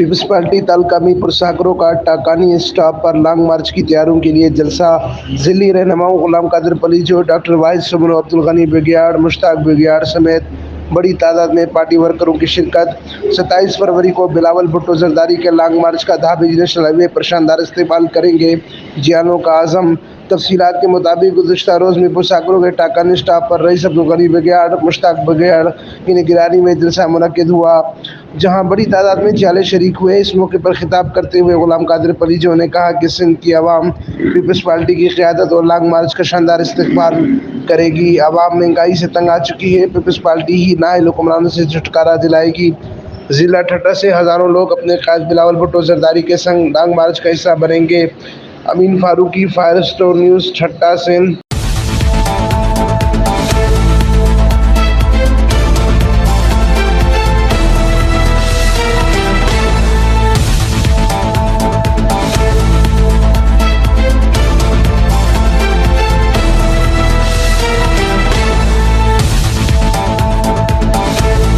Peoples party तालका Mirpur साकरों का टाकानी stop पर long मार्च की तैयारियों के लिए जलसा। जिली रहनुमाओं गुलाम कादिर पलीजो, डॉक्टर वाहिद सुमन, अब्दुल गनी बेगियाड़, मुश्ताक बेगियाड़ समेत बड़ी तादाद में पार्टी वर्करों की शिरकत। 27 फरवरी को बिलावल भुट्टो जरदारी के लॉन्ग मार्च का धाबी नेशनल हाईवे पर शानदार इस्तेमाल करेंगे जियानों का आज़म। तफसीलात के मुताबिक गुज़श्ता रोज़ मीरपुर साकरों के टाकानी स्टॉप पर रईस अब्दुल गनी बेगियाड़, मुश्ताक बेगियाड़ की निगरानी में जलसा मुनक्किद हुआ, जहां बड़ी तादाद में जियाले शरीक हुए। इस मौके पर खिताब करते हुए गुलाम कादिर पलीजो ने कहा कि सिंध की आवाम पीपल्स पार्टी की क़यादत और लॉन्ग मार्च का शानदार इस्तकबाल करेगी। आवाम महंगाई से तंग आ चुकी है, पीपल्स पार्टी ही नाअहल हुक्मरानों से छुटकारा दिलाएगी। जिला ठट्टा से हज़ारों लोग अपने कायद बिलावल भुट्टो जरदारी के संग लॉन्ग मार्च का हिस्सा बनेंगे। अमीन फारूकी, फायर स्टोर न्यूज़, ठट्टा, सिंध।